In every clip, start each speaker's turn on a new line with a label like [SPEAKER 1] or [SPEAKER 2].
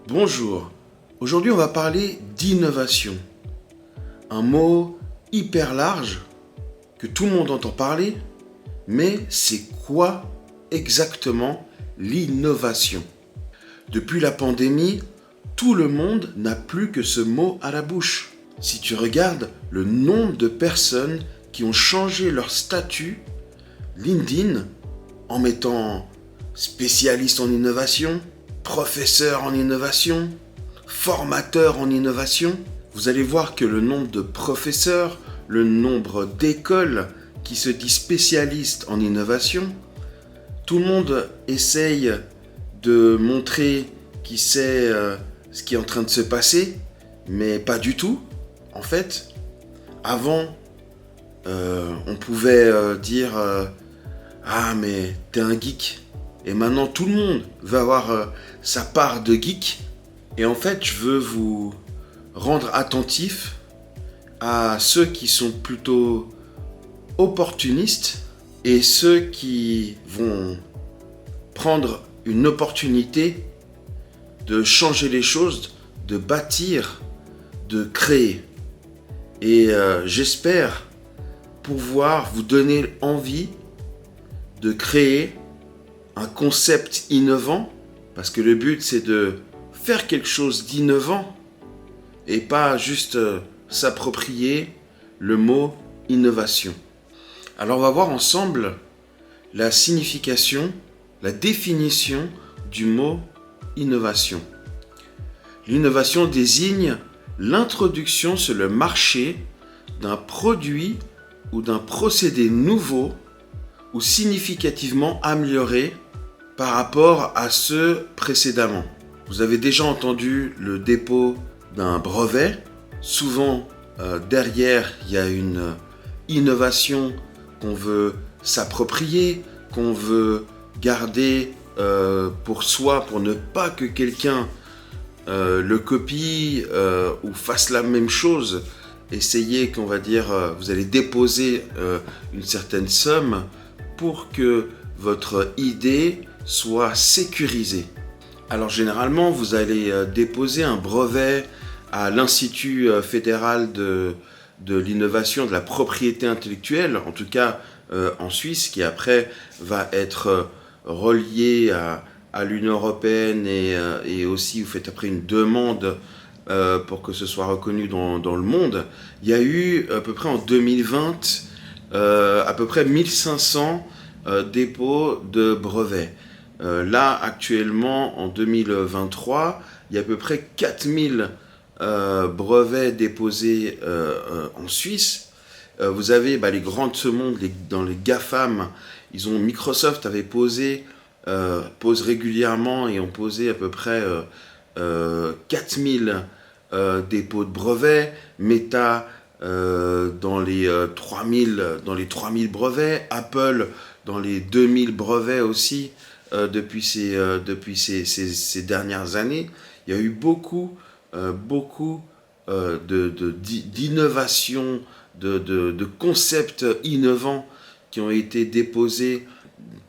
[SPEAKER 1] Bonjour, aujourd'hui on va parler d'innovation. Un mot hyper large que tout le monde entend parler, mais c'est quoi exactement l'innovation? Depuis la pandémie, tout le monde n'a plus que ce mot à la bouche. Si tu regardes le nombre de personnes qui ont changé leur statut LinkedIn en mettant spécialiste en innovation, professeur en innovation, formateur en innovation, vous allez voir que le nombre de professeurs, le nombre d'écoles qui se disent spécialistes en innovation, tout le monde essaye de montrer qu'il sait ce qui est en train de se passer, mais pas du tout. En fait, avant, on pouvait dire ah mais t'es un geek. Et maintenant tout le monde veut avoir sa part de geek. Et en fait, je veux vous rendre attentif à ceux qui sont plutôt opportunistes et ceux qui vont prendre une opportunité de changer les choses, de bâtir, de créer. Et j'espère pouvoir vous donner envie de créer un concept innovant, parce que le but c'est de faire quelque chose d'innovant et pas juste s'approprier le mot innovation. Alors on va voir ensemble la signification, la définition du mot innovation. L'innovation désigne l'introduction sur le marché d'un produit ou d'un procédé nouveau ou significativement amélioré par rapport à ceux précédemment. Vous avez déjà entendu le dépôt d'un brevet. Souvent, derrière, il y a une innovation qu'on veut s'approprier, qu'on veut garder pour soi, pour ne pas que quelqu'un le copie ou fasse la même chose. Essayez qu'on va dire, vous allez déposer une certaine somme pour que votre idée soit sécurisée. Alors généralement, vous allez déposer un brevet à l'Institut fédéral de l'innovation, de la propriété intellectuelle, en tout cas en Suisse, qui après va être relié à l'Union européenne et aussi vous faites après une demande pour que ce soit reconnu dans le monde. Il y a eu à peu près en 2020 à peu près 1500 dépôts de brevets. Là, actuellement, en 2023, il y a à peu près 4000 brevets déposés en Suisse. Vous avez les grands de ce monde, dans les GAFAM, Microsoft avait pose régulièrement et ont posé à peu près 4000 dépôts de brevets. Meta dans les 3000 brevets, Apple dans les 2000 brevets aussi depuis ces dernières années. Il y a eu beaucoup d'innovations, de concepts innovants qui ont été déposés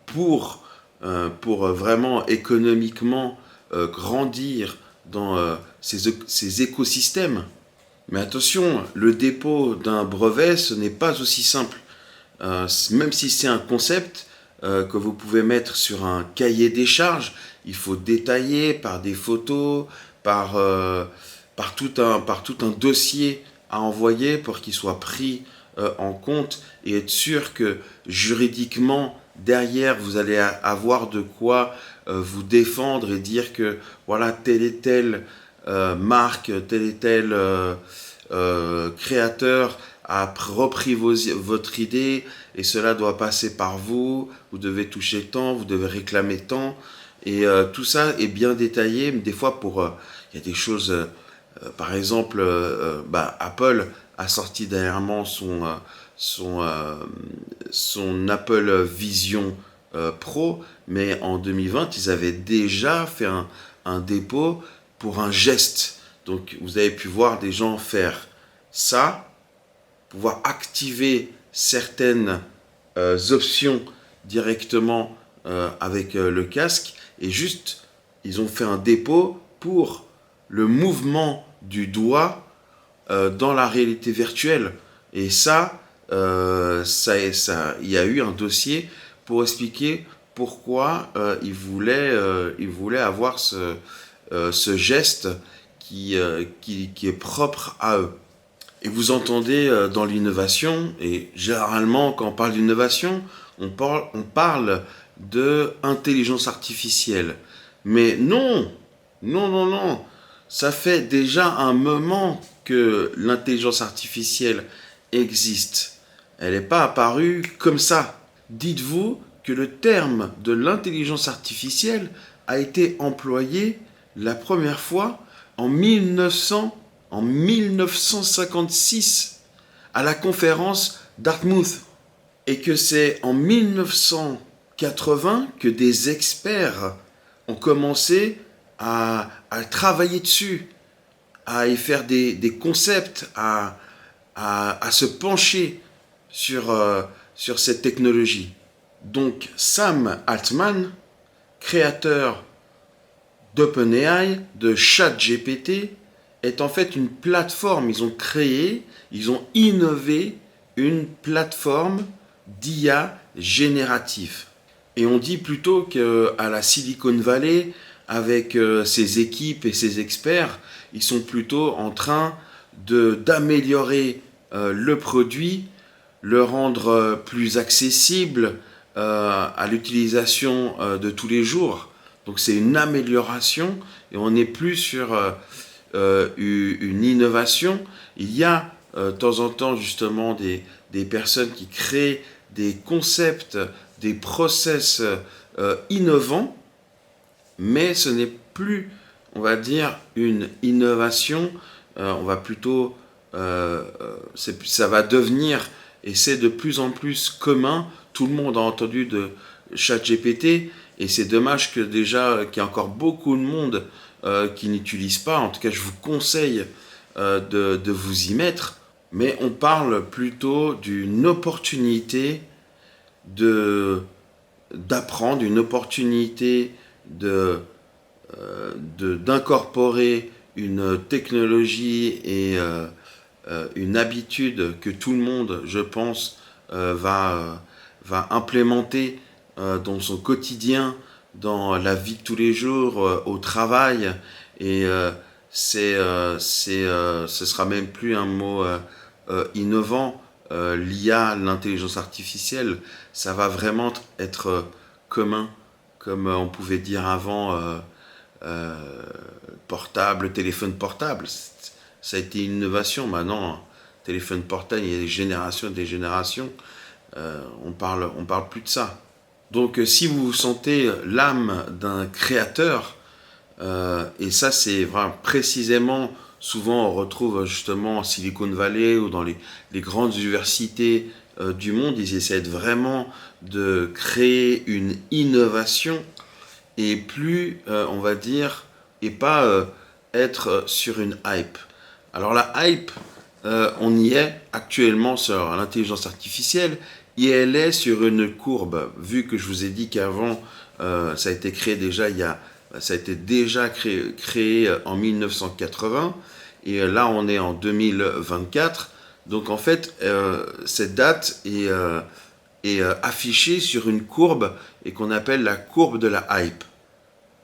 [SPEAKER 1] pour vraiment économiquement grandir dans ces écosystèmes. Mais attention, le dépôt d'un brevet, ce n'est pas aussi simple. Même si c'est un concept que vous pouvez mettre sur un cahier des charges, il faut détailler par des photos, par tout un dossier à envoyer pour qu'il soit pris en compte et être sûr que juridiquement, derrière, vous allez avoir de quoi vous défendre et dire que voilà, telle et telle marque, tel et tel créateur a repris votre idée et cela doit passer par vous, vous devez toucher tant, vous devez réclamer tant, et tout ça est bien détaillé, mais des fois il y a des choses, par exemple, Apple a sorti dernièrement son Apple Vision Pro, mais en 2020, ils avaient déjà fait un dépôt pour un geste. Donc vous avez pu voir des gens faire ça, pouvoir activer certaines options directement avec le casque, et juste ils ont fait un dépôt pour le mouvement du doigt dans la réalité virtuelle. Et il y a eu un dossier pour expliquer pourquoi ils voulaient avoir ce geste qui est propre à eux. Et vous entendez dans l'innovation, et généralement quand on parle d'innovation, on parle de intelligence artificielle. Mais non, non, non, non. Ça fait déjà un moment que l'intelligence artificielle existe. Elle n'est pas apparue comme ça. Dites-vous que le terme de l'intelligence artificielle a été employé la première fois en 1956 à la conférence Dartmouth. Et que c'est en 1980 que des experts ont commencé à travailler dessus, à y faire des concepts, à se pencher sur cette technologie. Donc Sam Altman, créateur d'OpenAI, de ChatGPT, est en fait une plateforme. Ils ont innové une plateforme d'IA génératif. Et on dit plutôt qu'à la Silicon Valley, avec ses équipes et ses experts, ils sont plutôt en train d'améliorer le produit, le rendre plus accessible à l'utilisation de tous les jours. Donc c'est une amélioration et on n'est plus sur une innovation. Il y a de temps en temps justement des personnes qui créent des concepts, des process innovants, mais ce n'est plus, on va dire, une innovation. On va plutôt, ça va devenir, et c'est de plus en plus commun. Tout le monde a entendu de ChatGPT, et c'est dommage que déjà qu'il y a encore beaucoup de monde qui n'utilise pas. En tout cas, je vous conseille de vous y mettre. Mais on parle plutôt d'une opportunité d'apprendre, une opportunité d'incorporer une technologie et une habitude que tout le monde, je pense, va implémenter dans son quotidien, dans la vie de tous les jours, au travail. Et ce sera même plus un mot innovant. L'IA, l'intelligence artificielle, ça va vraiment être commun, comme on pouvait dire avant, portable, téléphone portable. Ça a été une innovation. Maintenant, téléphone portable, il y a des générations et des générations. On parle plus de ça. Donc, si vous sentez l'âme d'un créateur, et ça, c'est vraiment précisément, souvent on retrouve justement en Silicon Valley ou dans les grandes universités du monde, ils essaient vraiment de créer une innovation et plus, on va dire, et pas être sur une hype. Alors la hype, on y est actuellement sur l'intelligence artificielle et elle est sur une courbe. Vu que je vous ai dit qu'avant, ça a été créé déjà ça a été déjà créé en 1980 et là on est en 2024. Donc en fait, cette date est affichée sur une courbe et qu'on appelle la courbe de la hype.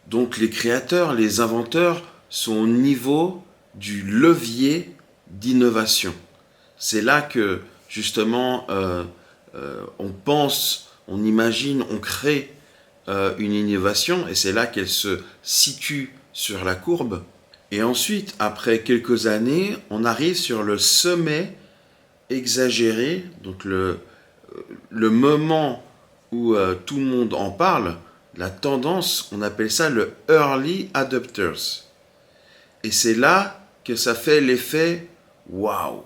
[SPEAKER 1] Donc les créateurs, les inventeurs sont au niveau du levier d'innovation. C'est là que justement on pense, on imagine, on crée une innovation et c'est là qu'elle se situe sur la courbe. Et ensuite, après quelques années, on arrive sur le sommet exagéré, donc le moment où tout le monde en parle, la tendance, on appelle ça le early adopters. Et c'est là que ça fait l'effet waouh.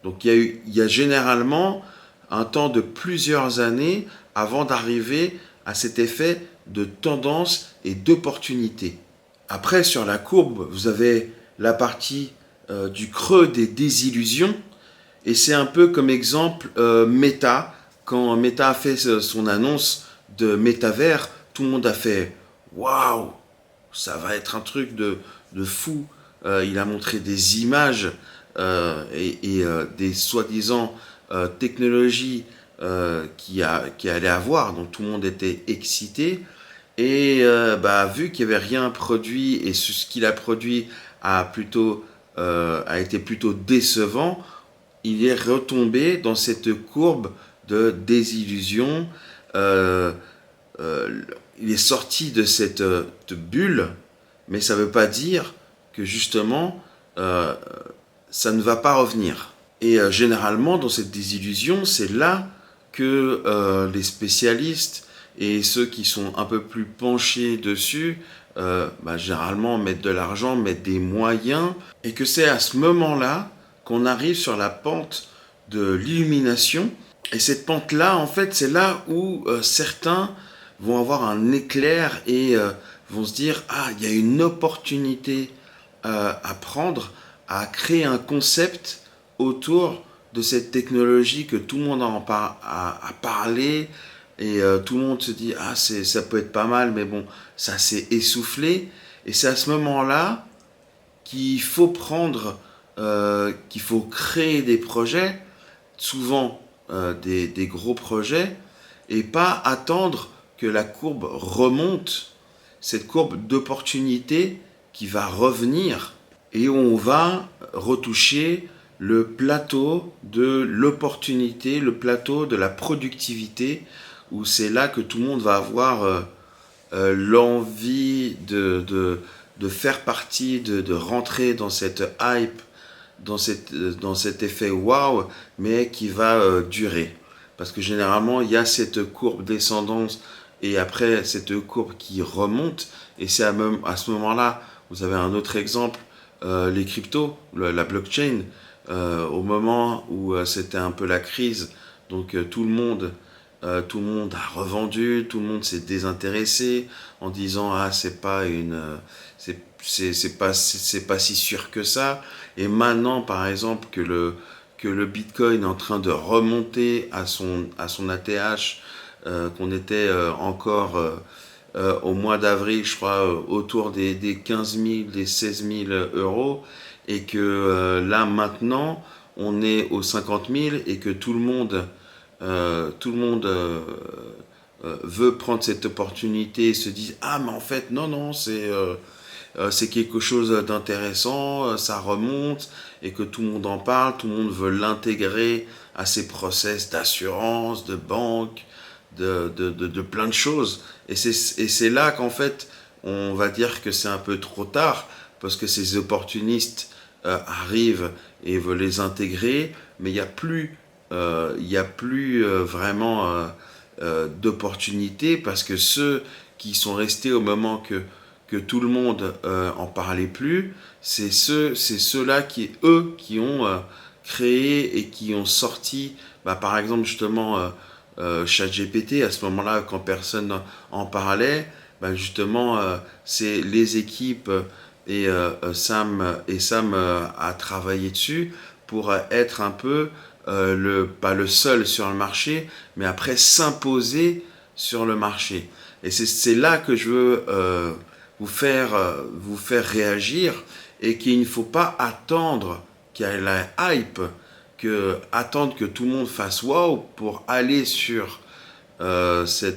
[SPEAKER 1] Donc il y a généralement un temps de plusieurs années avant d'arriver à cet effet de tendance et d'opportunité. Après, sur la courbe, vous avez la partie du creux des désillusions. Et c'est un peu comme exemple Meta. Quand Meta a fait son annonce de métavers, tout le monde a fait « Waouh !» ça va être un truc de fou. Il a montré des images et des soi-disant technologies qu'il allait avoir, donc tout le monde était excité. Et vu qu'il n'y avait rien produit et ce qu'il a produit a été plutôt décevant, il est retombé dans cette courbe de désillusion. Euh, il est sorti de cette bulle, mais ça ne veut pas dire que justement ça ne va pas revenir. Et généralement, dans cette désillusion, c'est là que les spécialistes et ceux qui sont un peu plus penchés dessus, généralement mettent de l'argent, mettent des moyens, et que c'est à ce moment-là qu'on arrive sur la pente de l'illumination. Et cette pente-là, en fait, c'est là où certains vont avoir un éclair et vont se dire, ah, il y a une opportunité à prendre, à créer un concept autour de cette technologie que tout le monde a parlé, et tout le monde se dit, ah, ça peut être pas mal, mais bon, ça s'est essoufflé. Et c'est à ce moment-là qu'il faut qu'il faut créer des projets, souvent des gros projets, et pas attendre que la courbe remonte, cette courbe d'opportunité qui va revenir, et on va retoucher le plateau de l'opportunité, le plateau de la productivité, où c'est là que tout le monde va avoir l'envie de faire partie, de rentrer dans cette hype, dans cet effet wow, mais qui va durer. Parce que généralement, il y a cette courbe descendante et après cette courbe qui remonte. Et c'est à ce moment-là, vous avez un autre exemple, les cryptos, la blockchain, au moment où c'était un peu la crise, donc tout le monde a revendu, tout le monde s'est désintéressé en disant ah c'est pas si sûr que ça. Et maintenant par exemple que le Bitcoin est en train de remonter à son ATH, qu'on était encore au mois d'avril, je crois, autour des 15 000, des 16 000 euros, et que là maintenant on est aux 50 000 et que tout le monde veut prendre cette opportunité et se dit ah mais en fait non c'est quelque chose d'intéressant, ça remonte et que tout le monde en parle, tout le monde veut l'intégrer à ses process d'assurance, de banque, de plein de choses. Et c'est là qu'en fait on va dire que c'est un peu trop tard parce que ces opportunistes arrivent et veulent les intégrer, mais il y a plus vraiment d'opportunités parce que ceux qui sont restés au moment que tout le monde en parlait plus, c'est ceux-là qui ont créé et qui ont sorti, par exemple justement ChatGPT, à ce moment-là quand personne en parlait, justement c'est les équipes et Sam a travaillé dessus pour être un peu pas le seul sur le marché, mais après s'imposer sur le marché. Et c'est là que je veux vous faire réagir et qu'il ne faut pas attendre qu'il y ait la hype, attendre que tout le monde fasse wow pour aller sur ce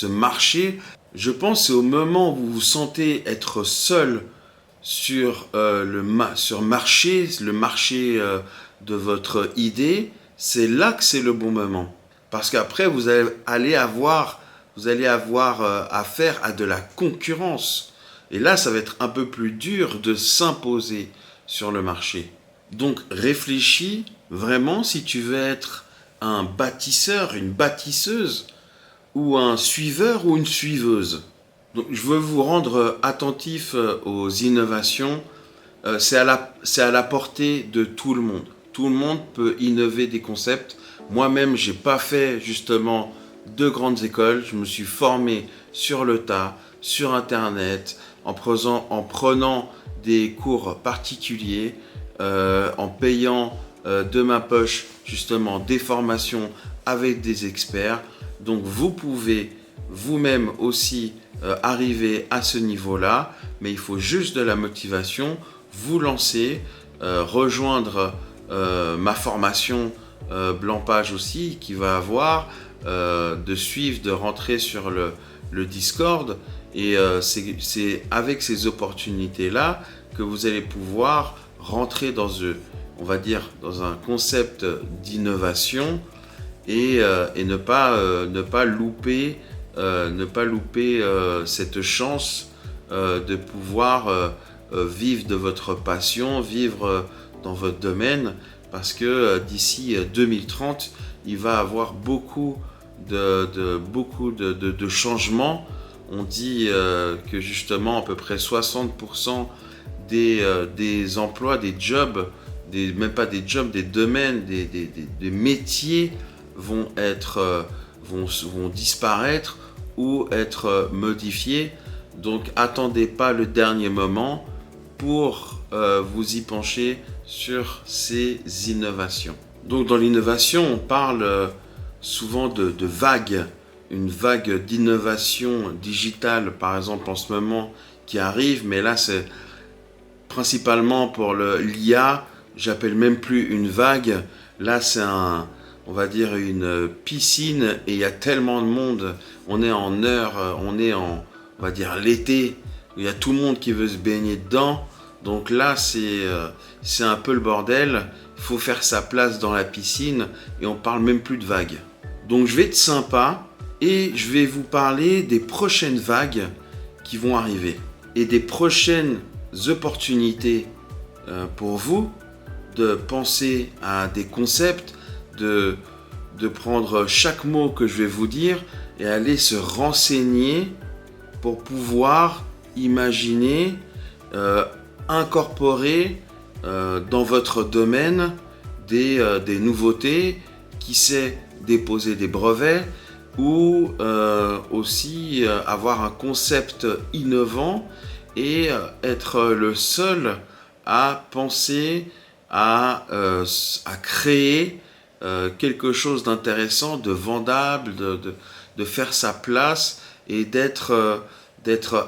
[SPEAKER 1] marché. Je pense que c'est au moment où vous vous sentez être seul sur le marché de votre idée, c'est là que c'est le bon moment. Parce qu'après, vous allez avoir affaire à de la concurrence. Et là, ça va être un peu plus dur de s'imposer sur le marché. Donc, réfléchis vraiment si tu veux être un bâtisseur, une bâtisseuse, ou un suiveur ou une suiveuse. Donc, je veux vous rendre attentif aux innovations. C'est à la portée de tout le monde. Tout le monde peut innover des concepts. Moi-même, je n'ai pas fait justement de grandes écoles. Je me suis formé sur le tas, sur Internet, en prenant des cours particuliers, en payant de ma poche justement des formations avec des experts. Donc vous pouvez vous-même aussi arriver à ce niveau-là, mais il faut juste de la motivation, vous lancer, rejoindre ma formation Blanc-Page aussi, qui va avoir, de suivre, de rentrer sur le Discord, et c'est avec ces opportunités-là que vous allez pouvoir rentrer dans, on va dire, dans un concept d'innovation et ne pas louper, cette chance de pouvoir vivre de votre passion, vivre dans votre domaine, parce que d'ici 2030, il va y avoir beaucoup de changements. On dit que justement à peu près 60% des emplois, des jobs, même pas des jobs, des domaines, des métiers vont disparaître ou être modifiés. Donc attendez pas le dernier moment pour vous y pencher sur ces innovations. Donc dans l'innovation, on parle souvent de vagues, une vague d'innovation digitale par exemple en ce moment qui arrive, mais là c'est principalement pour l'IA, j'appelle même plus une vague, là c'est on va dire une piscine, et il y a tellement de monde, on est en on va dire l'été, il y a tout le monde qui veut se baigner dedans, donc là c'est un peu le bordel, il faut faire sa place dans la piscine, et on parle même plus de vagues. Donc je vais être sympa, et je vais vous parler des prochaines vagues qui vont arriver, et des prochaines opportunités pour vous de penser à des concepts, de prendre chaque mot que je vais vous dire et aller se renseigner pour pouvoir imaginer, incorporer dans votre domaine des nouveautés, qui sait déposer des brevets, ou aussi avoir un concept innovant et être le seul à penser à créer quelque chose d'intéressant, de vendable, de faire sa place et d'être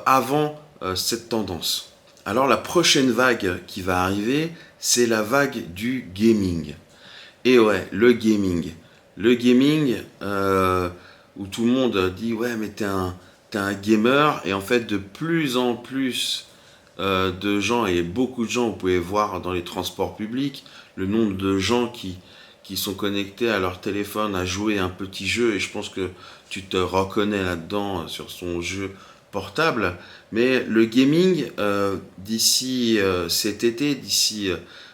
[SPEAKER 1] avant cette tendance. Alors la prochaine vague qui va arriver, c'est la vague du gaming. Et ouais, le gaming. Le gaming où tout le monde dit ouais mais t'es un gamer, et en fait de plus en plus de gens, et beaucoup de gens, vous pouvez voir dans les transports publics le nombre de gens qui sont connectés à leur téléphone à jouer un petit jeu, et je pense que tu te reconnais là-dedans sur son jeu portable. Mais le gaming, d'ici cet été, d'ici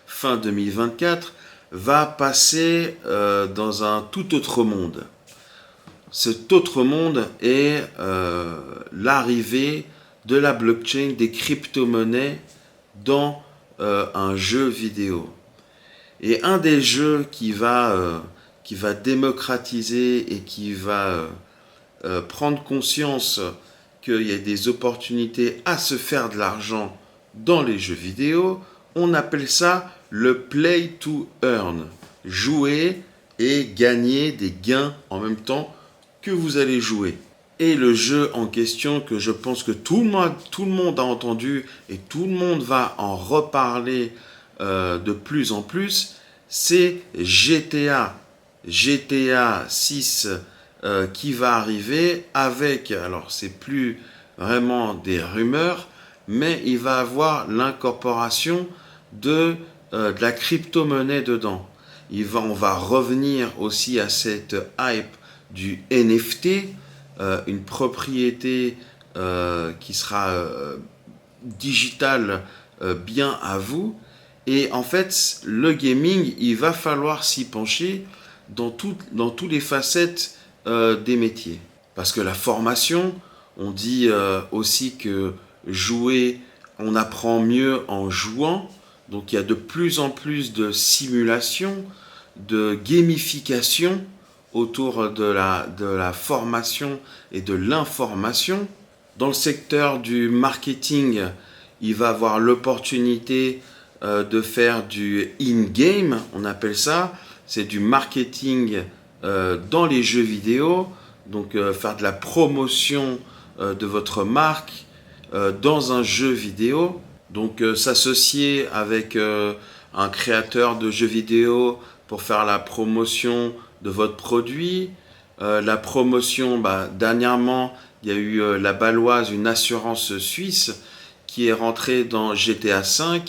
[SPEAKER 1] fin 2024, va passer dans un tout autre monde. Cet autre monde est l'arrivée de la blockchain, des crypto-monnaies dans un jeu vidéo. Et un des jeux qui va démocratiser et qui va prendre conscience qu'il y a des opportunités à se faire de l'argent dans les jeux vidéo, on appelle ça le play to earn. Jouer et gagner des gains en même temps que vous allez jouer. Et le jeu en question, que je pense que tout le monde a entendu et tout le monde va en reparler de plus en plus, c'est GTA. GTA 6 qui va arriver avec, alors c'est plus vraiment des rumeurs, mais il va avoir l'incorporation de la crypto-monnaie dedans. On va revenir aussi à cette hype du NFT, une propriété qui sera digitale bien à vous. Et en fait, le gaming, il va falloir s'y pencher dans toutes les facettes des métiers. Parce que la formation, on dit aussi que jouer, on apprend mieux en jouant. Donc il y a de plus en plus de simulation, de gamification autour de la formation et de l'information. Dans le secteur du marketing, il va avoir l'opportunité de faire du in-game, on appelle ça. C'est du marketing dans les jeux vidéo. donc faire de la promotion de votre marque dans un jeu vidéo. Donc s'associer avec un créateur de jeux vidéo pour faire la promotion de votre produit. La promotion, dernièrement, il y a eu la Baloise, une assurance suisse, qui est rentrée dans GTA V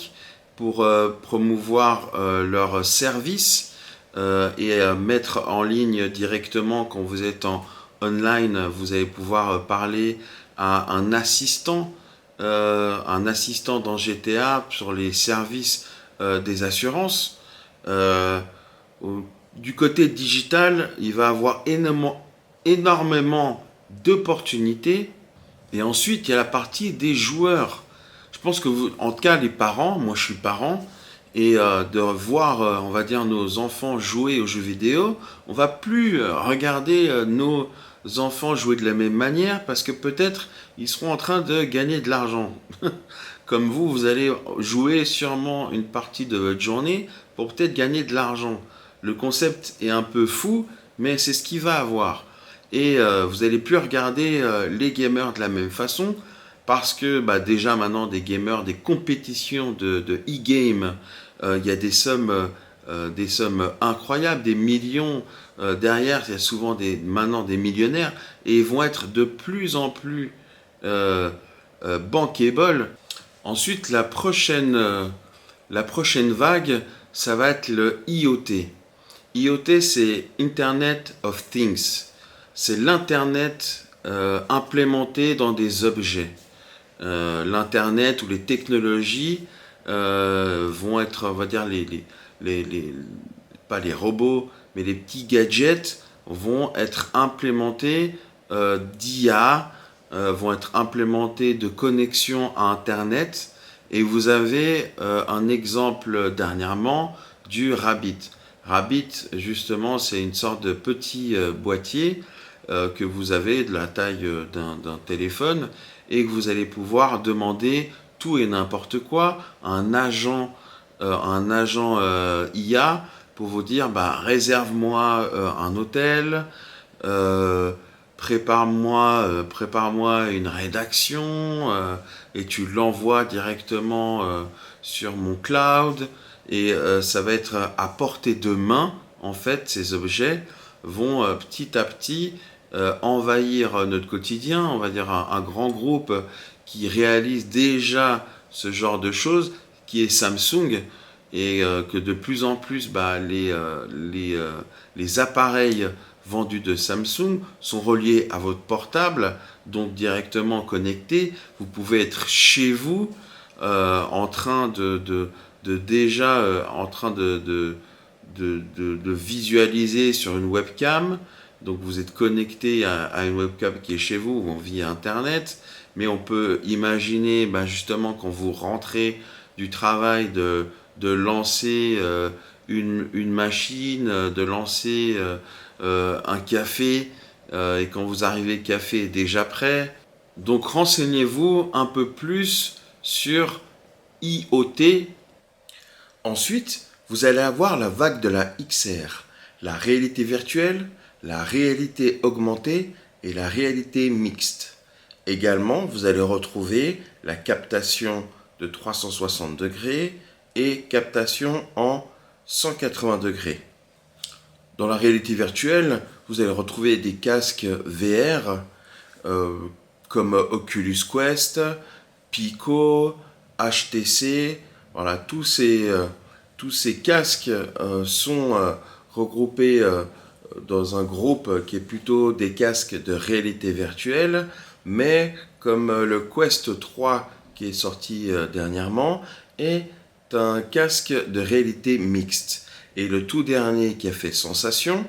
[SPEAKER 1] pour promouvoir leurs services et mettre en ligne directement quand vous êtes en online, vous allez pouvoir parler à un assistant dans GTA sur les services des assurances. Du côté digital, il va avoir énormément d'opportunités. Et ensuite, il y a la partie des joueurs. Je pense que vous, en tout cas les parents, moi je suis parent, et de voir, on va dire, nos enfants jouer aux jeux vidéo, on va plus regarder nos enfants jouer de la même manière parce que peut-être ils seront en train de gagner de l'argent. Comme vous, vous allez jouer sûrement une partie de votre journée pour peut-être gagner de l'argent. Le concept est un peu fou, mais c'est ce qu'il va avoir. Et vous n'allez plus regarder les gamers de la même façon parce que déjà maintenant des gamers, des compétitions de e-game, il y a des sommes incroyables, des millions derrière, il y a souvent maintenant des millionnaires et ils vont être de plus en plus bankable. Ensuite, la prochaine vague, ça va être le IoT. IoT, c'est Internet of Things. C'est l'Internet implémenté dans des objets. L'Internet ou les technologies vont être, on va dire, pas les robots, mais les petits gadgets vont être implémentés d'IA, vont être implémentés de connexion à Internet. Et vous avez un exemple dernièrement du Rabbit. Rabbit, justement, c'est une sorte de petit boîtier que vous avez de la taille d'un téléphone et que vous allez pouvoir demander tout et n'importe quoi à un agent IA pour vous dire réserve-moi un hôtel, prépare-moi une rédaction et tu l'envoies directement sur mon cloud et ça va être à portée de main. En fait, ces objets vont petit à petit envahir notre quotidien. On va dire un grand groupe qui réalise déjà ce genre de choses, qui est Samsung, et que de plus en plus les appareils vendus de Samsung sont reliés à votre portable, donc directement connectés. Vous pouvez être chez vous en train de visualiser sur une webcam. Donc vous êtes connecté à une webcam qui est chez vous ou via Internet. Mais on peut imaginer justement quand vous rentrez du travail de lancer une machine, de lancer un café, et quand vous arrivez, le café est déjà prêt. Donc renseignez-vous un peu plus sur IoT. Ensuite, vous allez avoir la vague de la XR, la réalité virtuelle, la réalité augmentée et la réalité mixte. Également, vous allez retrouver la captation de 360 degrés et captation en 180 degrés. Dans la réalité virtuelle, vous allez retrouver des casques VR comme Oculus Quest, Pico, HTC. Voilà, tous ces casques sont regroupés dans un groupe qui est plutôt des casques de réalité virtuelle, mais comme le Quest 3 qui est sorti dernièrement est un casque de réalité mixte. Et le tout dernier qui a fait sensation,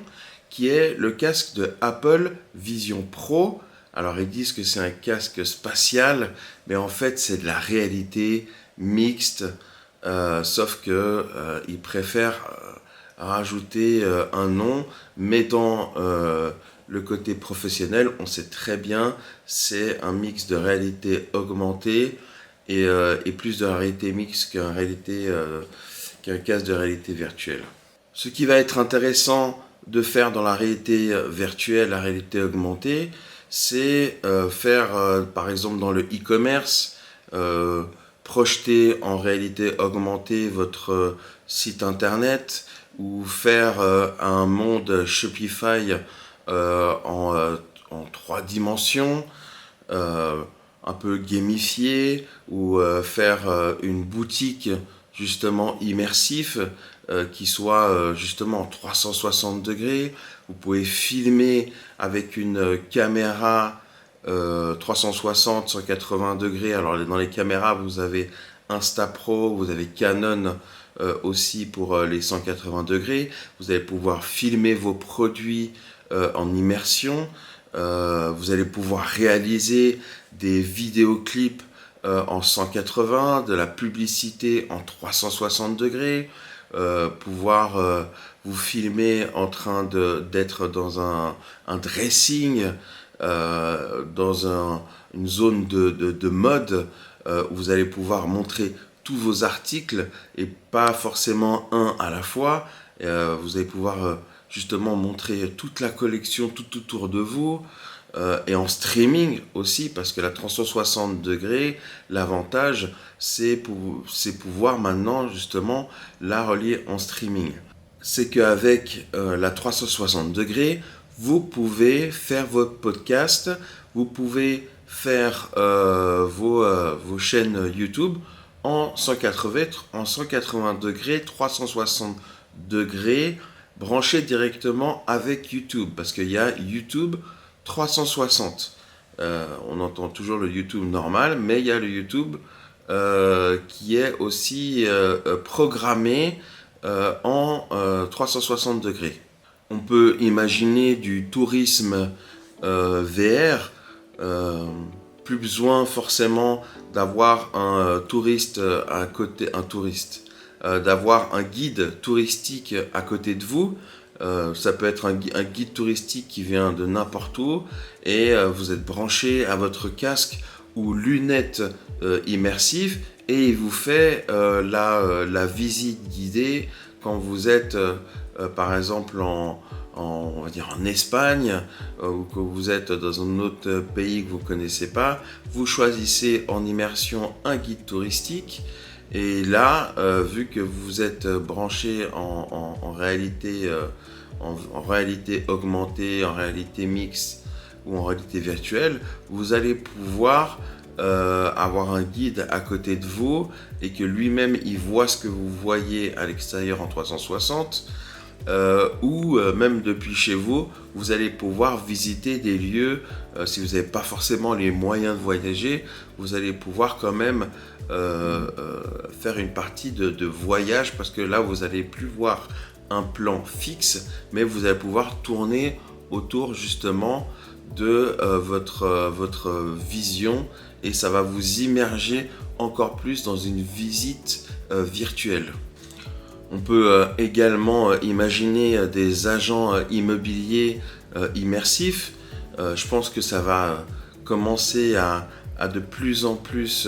[SPEAKER 1] qui est le casque de Apple Vision Pro. Alors ils disent que c'est un casque spatial, mais en fait c'est de la réalité mixte, sauf que ils préfèrent rajouter un nom, mais dans le côté professionnel, on sait très bien, c'est un mix de réalité augmentée et plus de la réalité mixte qu'un casque de réalité virtuelle. Ce qui va être intéressant de faire dans la réalité virtuelle, la réalité augmentée, c'est faire, par exemple, dans le e-commerce, projeter en réalité augmentée votre site internet ou faire un monde Shopify en 3 dimensions, euh, un peu gamifié, ou faire une boutique justement immersif qui soit justement en 360 degrés. Vous pouvez filmer avec une caméra 360, 180 degrés. Alors dans les caméras, vous avez Instapro, vous avez Canon aussi pour les 180 degrés. Vous allez pouvoir filmer vos produits en immersion. Vous allez pouvoir réaliser des vidéoclips en 180, de la publicité en 360 degrés, pouvoir vous filmer en train d'être dans un dressing, une zone de mode, où vous allez pouvoir montrer tous vos articles et pas forcément un à la fois. Vous allez pouvoir justement montrer toute la collection tout autour de vous. Et en streaming aussi, parce que la 360 degrés, l'avantage, c'est pouvoir maintenant justement la relier en streaming. C'est qu'avec la 360 degrés, vous pouvez faire votre podcast, vous pouvez faire vos chaînes YouTube en 180 degrés, 360 degrés, branchés directement avec YouTube, parce qu'il y a YouTube 360. On entend toujours le YouTube normal, mais il y a le YouTube qui est aussi programmé en 360 degrés. On peut imaginer du tourisme VR. Plus besoin forcément d'avoir un touriste à côté, d'avoir un guide touristique à côté de vous. Ça peut être un guide touristique qui vient de n'importe où et vous êtes branché à votre casque ou lunettes immersives et il vous fait la visite guidée quand vous êtes par exemple on va dire en Espagne ou que vous êtes dans un autre pays que vous ne connaissez pas. Vous choisissez en immersion un guide touristique. Et là, vu que vous êtes branché en réalité, en réalité augmentée, en réalité mixte ou en réalité virtuelle, vous allez pouvoir avoir un guide à côté de vous et que lui-même il voit ce que vous voyez à l'extérieur en 360. Ou même depuis chez vous, vous allez pouvoir visiter des lieux. Si vous n'avez pas forcément les moyens de voyager, vous allez pouvoir quand même faire une partie de voyage parce que là, vous n'allez plus voir un plan fixe, mais vous allez pouvoir tourner autour justement de votre vision et ça va vous immerger encore plus dans une visite virtuelle. On peut également imaginer des agents immobiliers immersifs. Je pense que ça va commencer à de plus en plus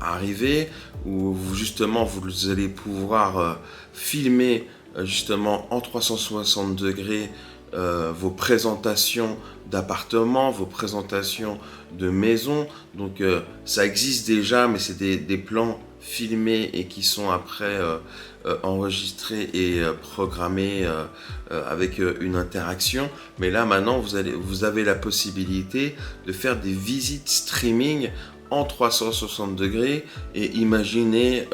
[SPEAKER 1] arriver, où justement vous allez pouvoir filmer justement en 360 degrés vos présentations d'appartements, vos présentations de maisons. Donc ça existe déjà, mais c'est des plans filmés et qui sont après enregistrés et programmés avec une interaction. Mais là maintenant vous avez la possibilité de faire des visites streaming en 360 degrés et imaginez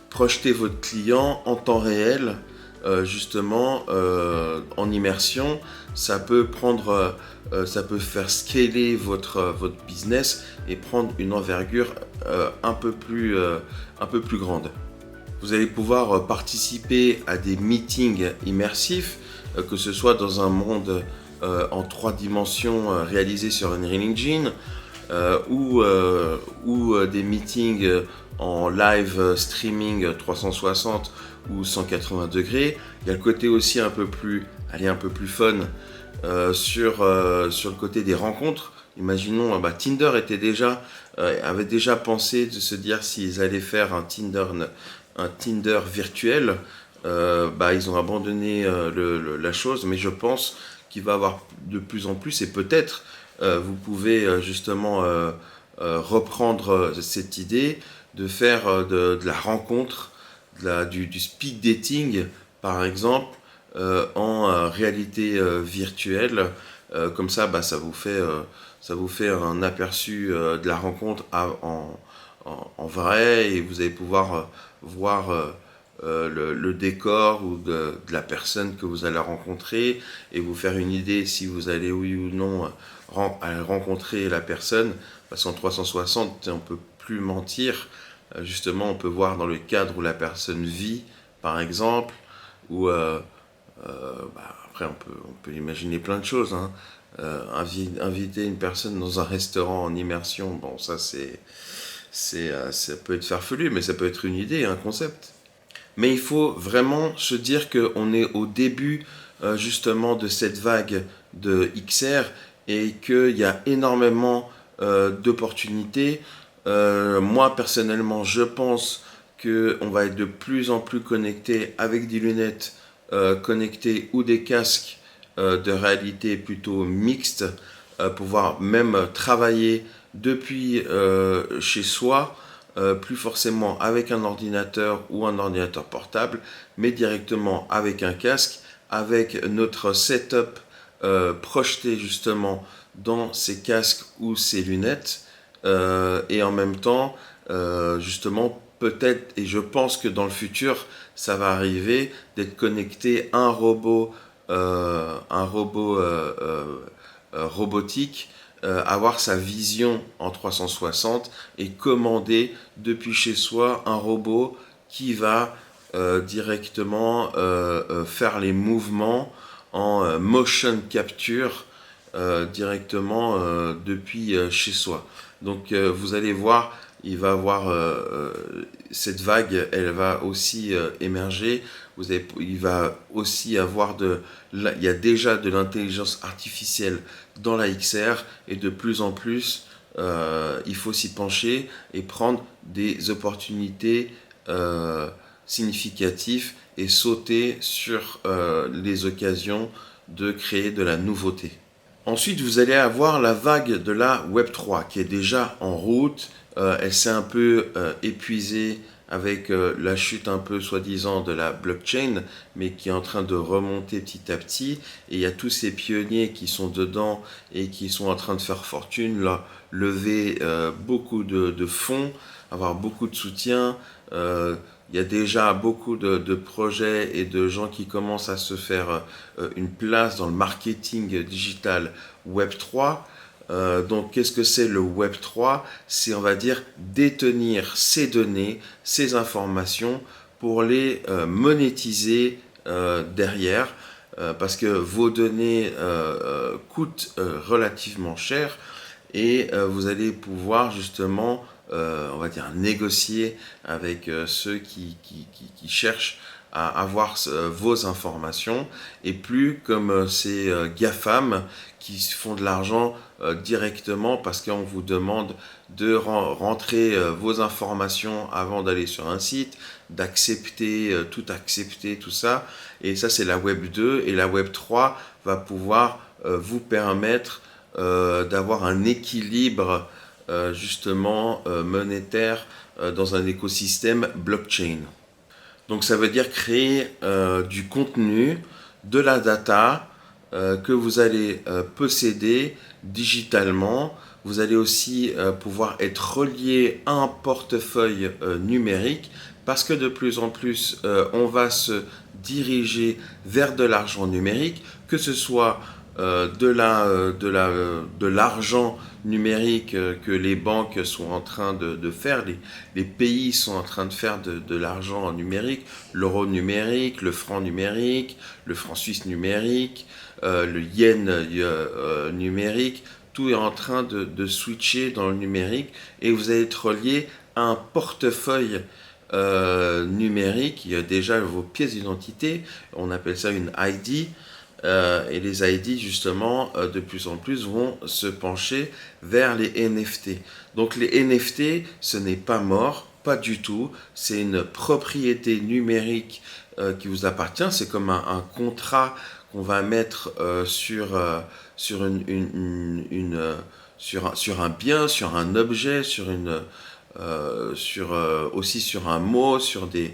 [SPEAKER 1] projeter votre client en temps réel justement en immersion. Ça peut faire scaler votre business et prendre une envergure un peu plus grande. Vous allez pouvoir participer à des meetings immersifs, que ce soit dans un monde en 3 dimensions réalisé sur Unreal Engine ou des meetings en live streaming 360 ou 180 degrés. Il y a le côté aussi un peu plus fun sur le côté des rencontres. Imaginons, Tinder avait déjà pensé de se dire s'ils allaient faire un Tinder virtuel ils ont abandonné la chose, mais je pense qu'il va y avoir de plus en plus, et peut-être vous pouvez justement reprendre cette idée de faire de la rencontre, du speed dating par exemple, en réalité virtuelle. Comme ça, ça vous fait un aperçu de la rencontre en vrai, et vous allez pouvoir voir le décor ou de la personne que vous allez rencontrer, et vous faire une idée si vous allez oui ou non rencontrer la personne. Parce qu'en 360, on ne peut plus mentir. Justement, on peut voir dans le cadre où la personne vit, par exemple, ou après on peut imaginer plein de choses, hein. Inviter une personne dans un restaurant en immersion, bon, ça peut être farfelu, mais ça peut être une idée, un concept. Mais il faut vraiment se dire qu'on est au début justement de cette vague de XR, et qu'il y a énormément d'opportunités. Moi personnellement, je pense qu'on va être de plus en plus connecté avec des lunettes connectées ou des casques de réalité plutôt mixte, pouvoir même travailler depuis chez soi, plus forcément avec un ordinateur ou un ordinateur portable, mais directement avec un casque, avec notre setup projeté justement dans ces casques ou ces lunettes, et en même temps, justement, peut-être, et je pense que dans le futur, ça va arriver, d'être connecté à un robot robotique, avoir sa vision en 360 et commander depuis chez soi un robot qui va directement faire les mouvements en motion capture directement depuis chez soi. Donc vous allez voir, il va avoir cette vague, elle va aussi émerger. Il va aussi avoir il y a déjà de l'intelligence artificielle dans la XR, et de plus en plus, il faut s'y pencher et prendre des opportunités significatives et sauter sur les occasions de créer de la nouveauté. Ensuite, vous allez avoir la vague de la Web3 qui est déjà en route. Elle s'est un peu épuisée avec la chute un peu soi-disant de la blockchain, mais qui est en train de remonter petit à petit. Et il y a tous ces pionniers qui sont dedans et qui sont en train de faire fortune, là, lever beaucoup de fonds, avoir beaucoup de soutien. Il y a déjà beaucoup de projets et de gens qui commencent à se faire une place dans le marketing digital Web3. Donc, qu'est-ce que c'est le Web3? C'est, on va dire, détenir ces données, ces informations pour les monétiser derrière, parce que vos données coûtent relativement cher, et vous allez pouvoir justement, on va dire, négocier avec ceux qui cherchent à avoir vos informations, et plus comme ces GAFAM qui font de l'argent directement parce qu'on vous demande de rentrer vos informations avant d'aller sur un site, d'accepter, tout accepter, tout ça. Et ça, c'est la Web 2, et la Web 3 va pouvoir vous permettre d'avoir un équilibre justement monétaire dans un écosystème blockchain. Donc ça veut dire créer du contenu, de la data que vous allez posséder digitalement. Vous allez aussi pouvoir être relié à un portefeuille numérique, parce que de plus en plus on va se diriger vers de l'argent numérique, que ce soit de l'argent numérique que les banques sont en train de faire, les pays sont en train de faire de l'argent numérique, l'euro numérique, le franc numérique, le franc suisse numérique, le yen numérique. Tout est en train de switcher dans le numérique, et vous allez être relié à un portefeuille numérique. Il y a déjà vos pièces d'identité, on appelle ça une ID. Et les ID, justement, de plus en plus vont se pencher vers les NFT. Donc les NFT, ce n'est pas mort. Pas du tout. C'est une propriété numérique qui vous appartient. C'est comme un contrat qu'on va mettre sur sur un bien, sur un objet, aussi sur un mot, sur des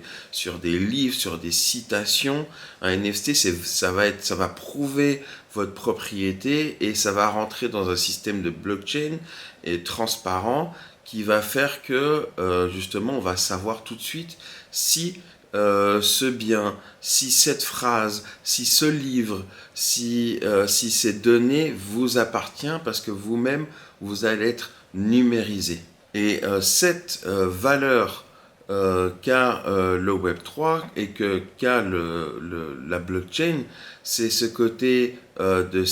[SPEAKER 1] livres, sur des citations. Un NFT, ça va prouver votre propriété et ça va rentrer dans un système de blockchain et transparent qui va faire que justement on va savoir tout de suite si ce bien, si cette phrase, si ce livre, si ces données vous appartient parce que vous-même vous allez être numérisé. Et cette valeur qu'a le Web3 et qu'a la blockchain, c'est ce côté de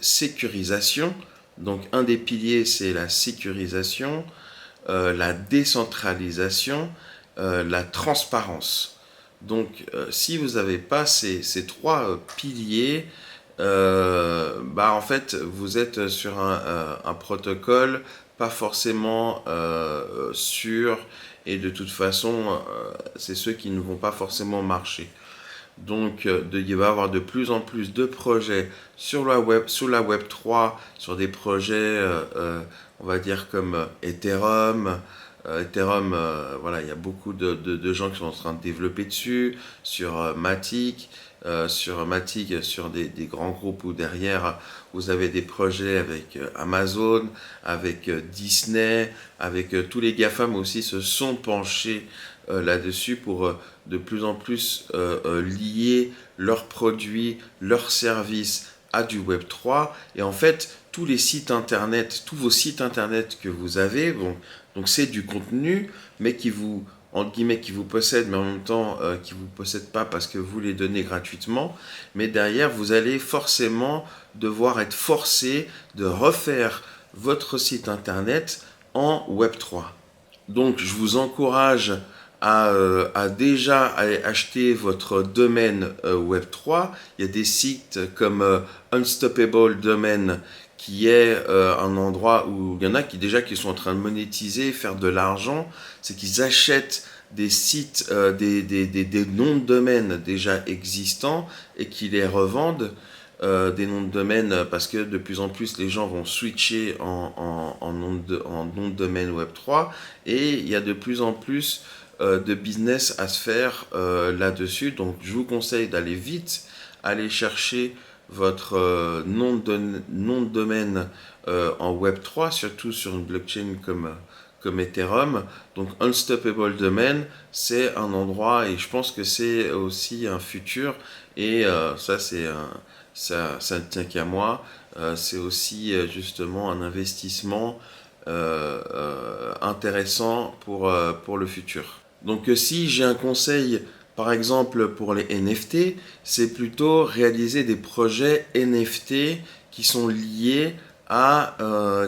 [SPEAKER 1] sécurisation. Donc un des piliers, c'est la sécurisation, la décentralisation, la transparence. Donc si vous n'avez pas ces trois piliers, en fait, vous êtes sur un protocole pas forcément sûr et de toute façon, c'est ceux qui ne vont pas forcément marcher. Donc, il va y avoir de plus en plus de projets sous la Web 3, sur des projets, on va dire comme Ethereum. Ethereum, voilà, il y a beaucoup de gens qui sont en train de développer dessus, sur Matic, sur des grands groupes où derrière vous avez des projets avec Amazon, avec Disney, avec tous les GAFAM aussi se sont penchés là-dessus pour de plus en plus lier leurs produits, leurs services à du Web 3. Et en fait, tous les sites internet, tous vos sites internet que vous avez, bon, donc c'est du contenu, mais qui vous, entre guillemets, qui vous possède, mais en même temps qui ne vous possède pas parce que vous les donnez gratuitement. Mais derrière, vous allez forcément devoir être forcé de refaire votre site internet en Web 3. Donc, je vous encourage à déjà aller acheter votre domaine Web3. Il y a des sites comme Unstoppable Domain qui est un endroit où il y en a qui sont en train de monétiser, faire de l'argent. C'est qu'ils achètent des sites, des noms de domaine déjà existants et qui les revendent. Des noms de domaine parce que de plus en plus les gens vont switcher en nom de domaine Web3 et il y a de plus en plus de business à se faire là-dessus. Donc je vous conseille d'aller vite, aller chercher votre nom de domaine en Web3, surtout sur une blockchain comme Ethereum. Donc Unstoppable Domain, c'est un endroit et je pense que c'est aussi un futur et ça ne tient qu'à moi. C'est aussi justement un investissement intéressant pour le futur. Donc si j'ai un conseil, par exemple pour les NFT, c'est plutôt réaliser des projets NFT qui sont liés à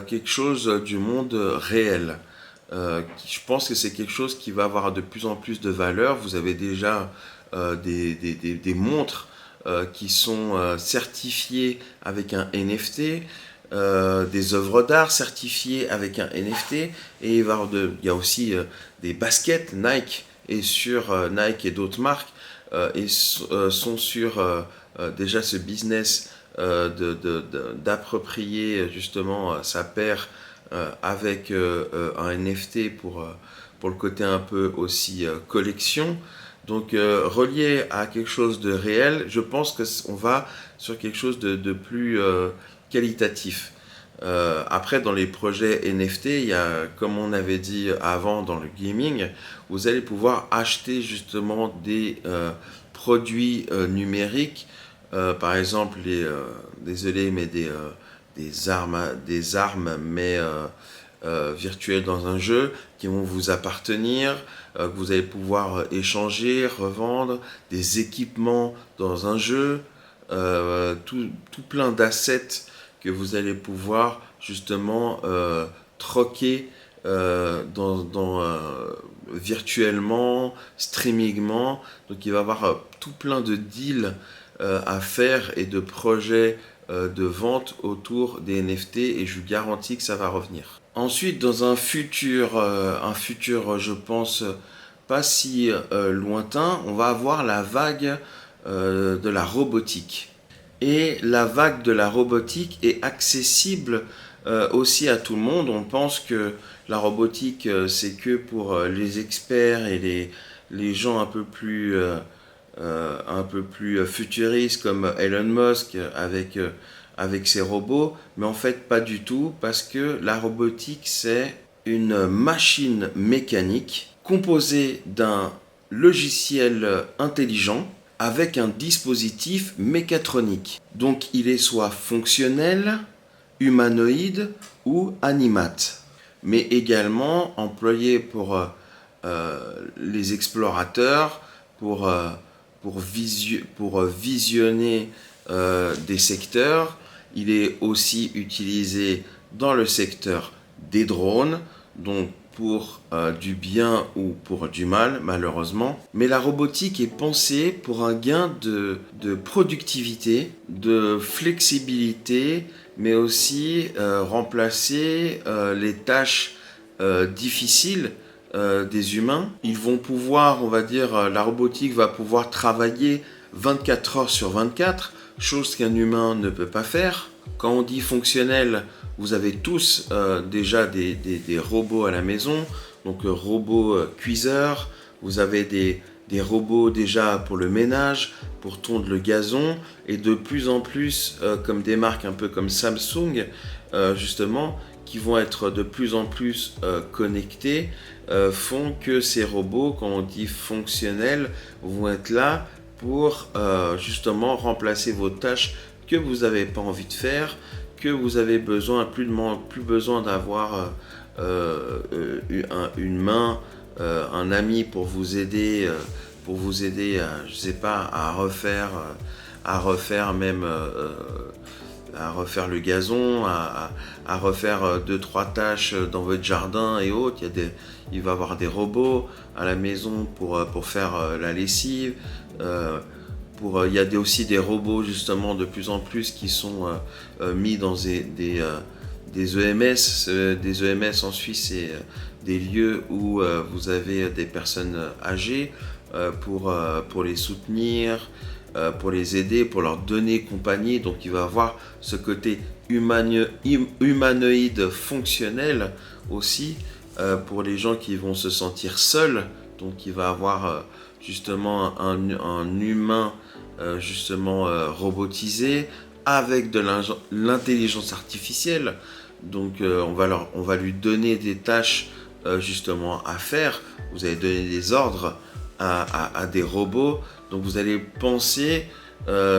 [SPEAKER 1] quelque chose du monde réel. Je pense que c'est quelque chose qui va avoir de plus en plus de valeur. Vous avez déjà des montres qui sont certifiées avec un NFT, des œuvres d'art certifiées avec un NFT, et il y a aussi des baskets Nike et sur Nike et d'autres marques sont sur déjà ce business d'approprier justement sa paire avec un NFT pour le côté un peu aussi collection. Donc relié à quelque chose de réel, je pense qu'on va sur quelque chose de plus qualitatif. Après, dans les projets NFT, il y a, comme on avait dit avant dans le gaming, vous allez pouvoir acheter justement des produits numériques, par exemple désolé, mais des armes mais virtuelles dans un jeu qui vont vous appartenir, que vous allez pouvoir échanger, revendre, des équipements dans un jeu, tout plein d'assets que vous allez pouvoir justement troquer virtuellement, streamingement. Donc il va y avoir tout plein de deals à faire et de projets de vente autour des NFT et je vous garantis que ça va revenir. Ensuite, dans un futur, je pense, pas si lointain, on va avoir la vague de la robotique. Et la vague de la robotique est accessible aussi à tout le monde. On pense que la robotique, c'est que pour les experts et les gens un peu plus futuristes comme Elon Musk avec ses robots. Mais en fait, pas du tout, parce que la robotique, c'est une machine mécanique composée d'un logiciel intelligent avec un dispositif mécatronique. Donc il est soit fonctionnel, humanoïde ou animate, mais également employé pour les explorateurs, pour, euh, pour visionner des secteurs. Il est aussi utilisé dans le secteur des drones, donc pour du bien ou pour du mal, malheureusement. Mais la robotique est pensée pour un gain de productivité, de flexibilité, mais aussi remplacer les tâches difficiles des humains. Ils vont pouvoir, on va dire, la robotique va pouvoir travailler 24 heures sur 24, chose qu'un humain ne peut pas faire. Quand on dit fonctionnel, vous avez tous déjà des robots à la maison, donc robots cuiseurs, vous avez des robots déjà pour le ménage, pour tondre le gazon, et de plus en plus, comme des marques un peu comme Samsung, justement, qui vont être de plus en plus connectés, font que ces robots, quand on dit fonctionnels, vont être là pour justement remplacer vos tâches que vous n'avez pas envie de faire, que vous avez besoin, plus besoin d'avoir une main, un ami pour vous aider, je sais pas, à refaire même à refaire le gazon, à refaire deux trois tâches dans votre jardin et autres. Il va y avoir des robots à la maison pour faire la lessive. Il y a aussi des robots justement de plus en plus qui sont mis dans des EMS. Des EMS en Suisse, c'est des lieux où vous avez des personnes âgées pour les soutenir, pour les aider, pour leur donner compagnie. Donc il va avoir ce côté humanoïde fonctionnel aussi pour les gens qui vont se sentir seuls. Donc il va avoir justement un humain justement robotisé avec de l'intelligence artificielle. Donc on va lui donner des tâches justement à faire. Vous allez donner des ordres à des robots. Donc vous allez penser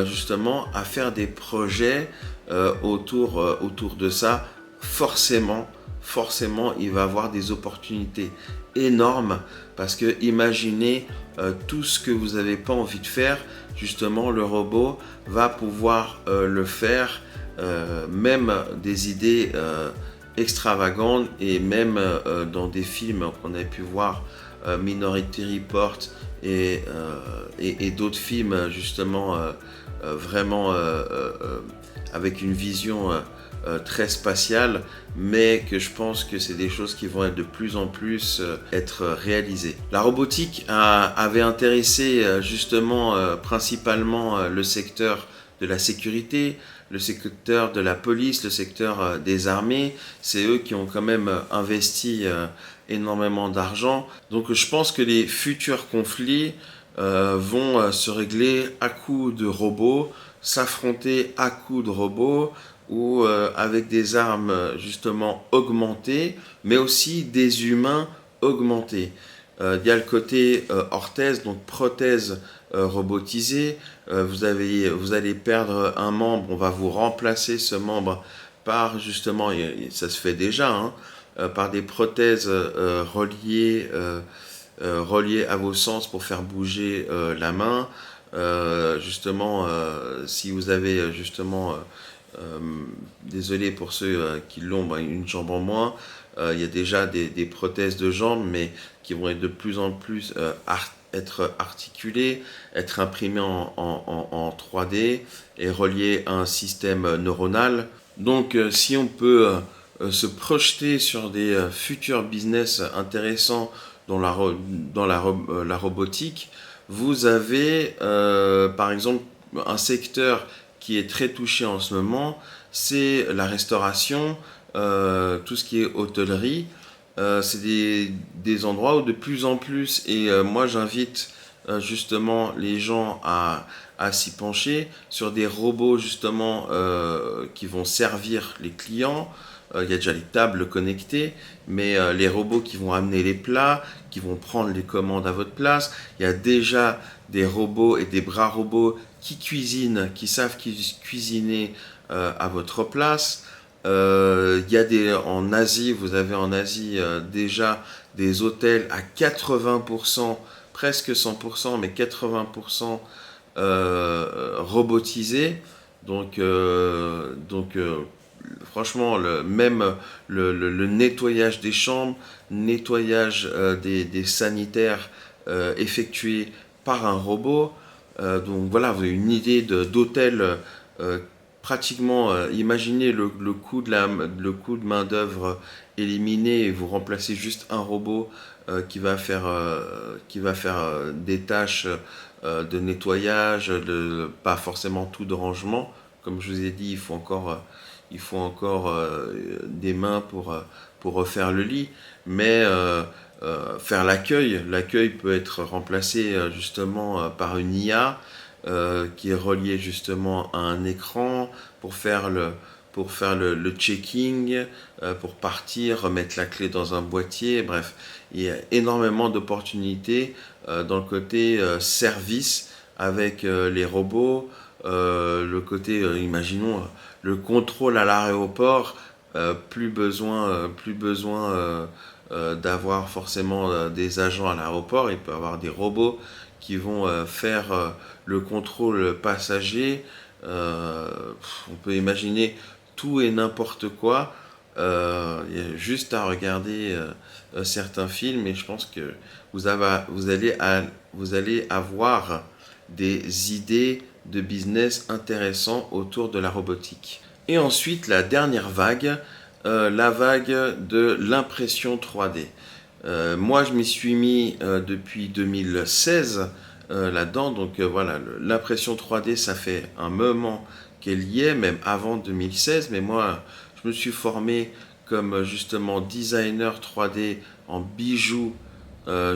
[SPEAKER 1] justement à faire des projets autour de ça. Forcément, il va avoir des opportunités énormes parce que imaginez tout ce que vous n'avez pas envie de faire, justement le robot va pouvoir le faire, même des idées extravagantes et même dans des films qu'on a pu voir, Minority Report et d'autres films justement vraiment avec une vision très spatiale, mais que je pense que c'est des choses qui vont être de plus en plus être réalisées. La robotique avait intéressé justement principalement le secteur de la sécurité, le secteur de la police, le secteur des armées. C'est eux qui ont quand même investi énormément d'argent. Donc je pense que les futurs conflits vont se régler à coups de robots, s'affronter à coups de robots, ou avec des armes justement augmentées, mais aussi des humains augmentés. Il y a le côté orthèse, donc prothèse robotisée. Vous allez perdre un membre, on va vous remplacer ce membre par justement, et ça se fait déjà, hein, par des prothèses reliées à vos sens pour faire bouger la main. Justement, si vous avez justement désolé pour ceux qui l'ont, une jambe en moins. Il y a déjà des prothèses de jambes, mais qui vont être de plus en plus être articulées, être imprimées en 3D et reliées à un système neuronal. Donc si on peut se projeter sur des futurs business intéressants dans la robotique, vous avez par exemple un secteur qui est très touché en ce moment, c'est la restauration, tout ce qui est hôtellerie. C'est des endroits où de plus en plus, et moi j'invite justement les gens à s'y pencher sur des robots justement qui vont servir les clients. Il y a déjà les tables connectées, mais les robots qui vont amener les plats, qui vont prendre les commandes à votre place. Il y a déjà des robots et des bras robots qui cuisinent, qui savent cuisiner à votre place. Il y a en Asie, vous avez en Asie déjà des hôtels à 80%, presque 100%, mais 80% robotisés. Donc, franchement, même le nettoyage des chambres, nettoyage des sanitaires effectué par un robot. Donc voilà, vous avez une idée d'hôtel pratiquement. Imaginez le coût de main-d'œuvre éliminé et vous remplacez juste un robot qui va faire des tâches de nettoyage, pas forcément tout de rangement. Comme je vous ai dit, il faut encore des mains pour refaire le lit, mais faire l'accueil. L'accueil peut être remplacé justement par une IA qui est reliée justement à un écran pour faire le checking, pour partir, remettre la clé dans un boîtier. Bref, il y a énormément d'opportunités dans le côté service avec les robots, le côté, imaginons, le contrôle à l'aéroport, plus besoin d'avoir forcément des agents à l'aéroport, il peut y avoir des robots qui vont faire le contrôle passager. On peut imaginer tout et n'importe quoi. Il y a juste à regarder certains films et je pense que vous allez avoir des idées de business intéressants autour de la robotique. Et ensuite, la dernière vague, la vague de l'impression 3D. Moi, je m'y suis mis depuis 2016 là-dedans. Donc voilà, l'impression 3D, ça fait un moment qu'elle y est, même avant 2016. Mais moi, je me suis formé comme justement designer 3D en bijoux,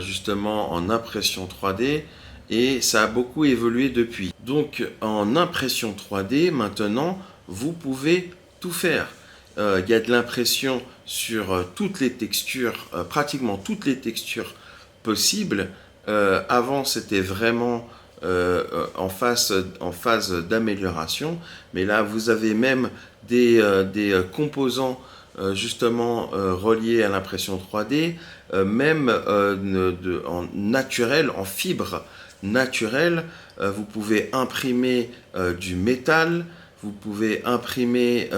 [SPEAKER 1] justement en impression 3D. Et ça a beaucoup évolué depuis. Donc en impression 3D, maintenant, vous pouvez tout faire. Il y a de l'impression sur toutes les textures, pratiquement toutes les textures possibles. Avant, c'était vraiment en phase d'amélioration, mais là, vous avez même des composants justement reliés à l'impression 3D, même en naturel, en fibre naturelle. Vous pouvez imprimer du métal, vous pouvez imprimer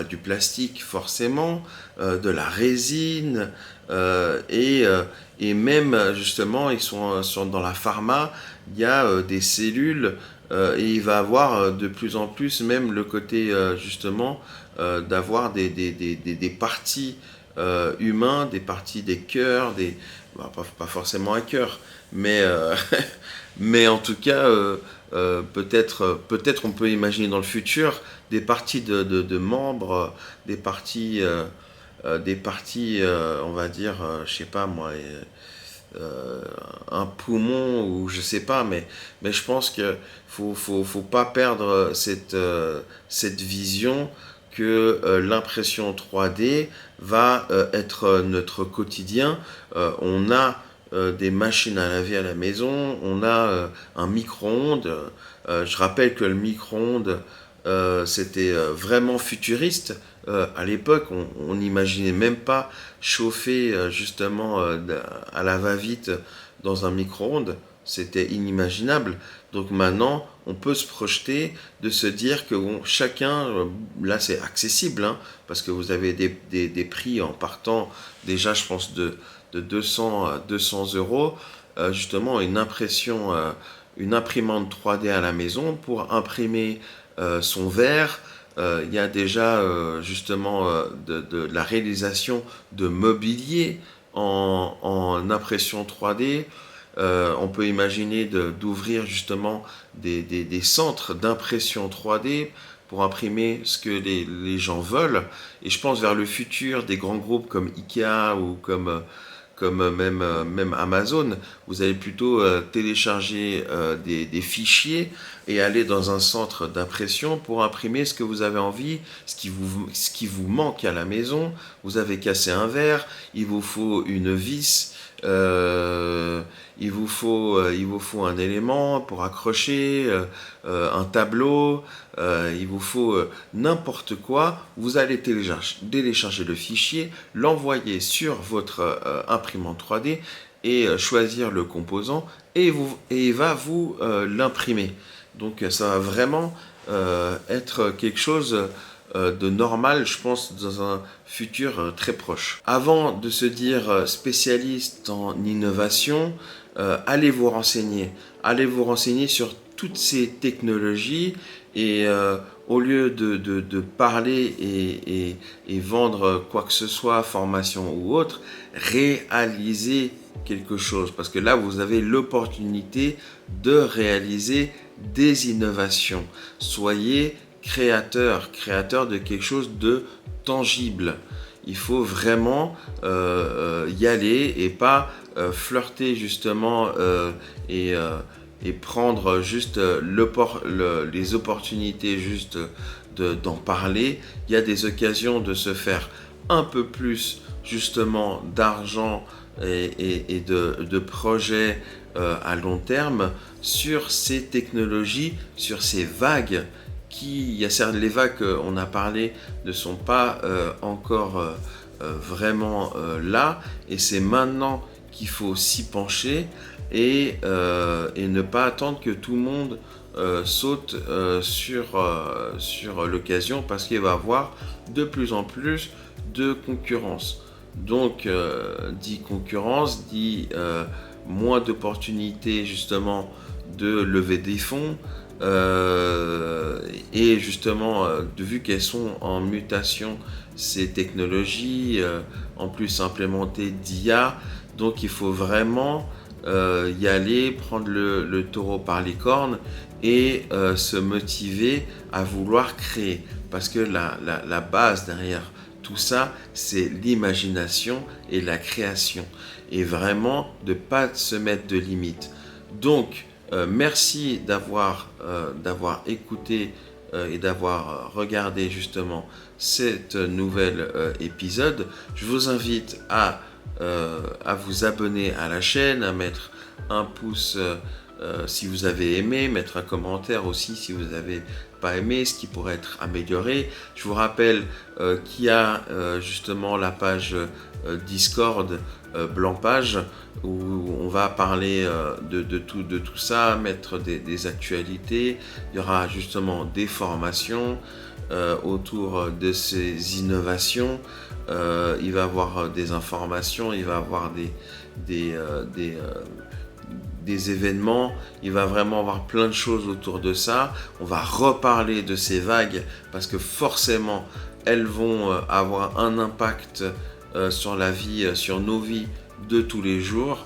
[SPEAKER 1] du plastique forcément, de la résine et même justement ils sont dans la pharma, il y a des cellules et il va avoir de plus en plus même le côté justement d'avoir des parties humains, des parties des cœurs, pas forcément un cœur, mais mais en tout cas peut-être on peut imaginer dans le futur des parties de membres, des parties on va dire, je sais pas moi, un poumon ou je sais pas, mais je pense que faut pas perdre cette vision que l'impression 3D va être notre quotidien. On a des machines à laver à la maison, on a un micro-ondes. Je rappelle que le micro-ondes, c'était vraiment futuriste. À l'époque, on n'imaginait même pas chauffer justement à la va-vite dans un micro-ondes. C'était inimaginable. Donc maintenant, on peut se projeter de se dire que bon, chacun, là c'est accessible, hein, parce que vous avez des prix en partant déjà, je pense, de 200 à 200 euros, justement une imprimante 3D à la maison pour imprimer son verre, Il y a déjà justement de la réalisation de mobilier en impression 3D. On peut imaginer d'ouvrir justement des centres d'impression 3D pour imprimer ce que les gens veulent. Et je pense vers le futur des grands groupes comme Ikea ou comme même Amazon, vous allez plutôt télécharger des fichiers et aller dans un centre d'impression pour imprimer ce que vous avez envie, ce qui vous manque à la maison. Vous avez cassé un verre, il vous faut une vis, il vous faut un élément pour accrocher, un tableau, il vous faut n'importe quoi. Vous allez télécharger le fichier, l'envoyer sur votre imprimante 3D et choisir le composant et il va vous l'imprimer. Donc ça va vraiment être quelque chose de normal, je pense, dans un futur très proche. Avant de se dire spécialiste en innovation, allez vous renseigner. Allez vous renseigner sur toutes ces technologies et au lieu de parler et vendre quoi que ce soit, formation ou autre, réalisez quelque chose. Parce que là, vous avez l'opportunité de réaliser des innovations. Soyez créateur de quelque chose de tangible. Il faut vraiment y aller et pas flirter justement et prendre juste les opportunités juste d'en parler. Il y a des occasions de se faire un peu plus justement d'argent et de projets à long terme sur ces technologies, sur ces vagues il y a certes les vagues qu'on a parlé ne sont pas encore vraiment là et c'est maintenant qu'il faut s'y pencher et ne pas attendre que tout le monde saute sur l'occasion parce qu'il va y avoir de plus en plus de concurrence. Donc, dit concurrence, dit moins d'opportunités justement de lever des fonds. Et justement, vu qu'elles sont en mutation, ces technologies, en plus implémentées d'IA, donc il faut vraiment y aller, prendre le taureau par les cornes et se motiver à vouloir créer. Parce que la base derrière tout ça, c'est l'imagination et la création. Et vraiment, de ne pas se mettre de limites. Donc, merci d'avoir écouté et d'avoir regardé justement cet nouvel épisode. Je vous invite à vous abonner à la chaîne, à mettre un pouce si vous avez aimé, mettre un commentaire aussi si vous n'avez pas aimé, ce qui pourrait être amélioré. Je vous rappelle qu'il y a justement la page Discord Blancpage où on va parler de tout ça, mettre des actualités. Il y aura justement des formations autour de ces innovations. Il va y avoir des informations, il va y avoir des événements, il va vraiment avoir plein de choses autour de ça. On va reparler de ces vagues parce que forcément elles vont avoir un impact sur la vie, sur nos vies de tous les jours.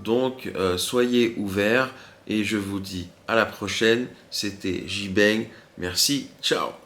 [SPEAKER 1] Donc soyez ouverts et je vous dis à la prochaine. C'était J-Bang. Merci, ciao.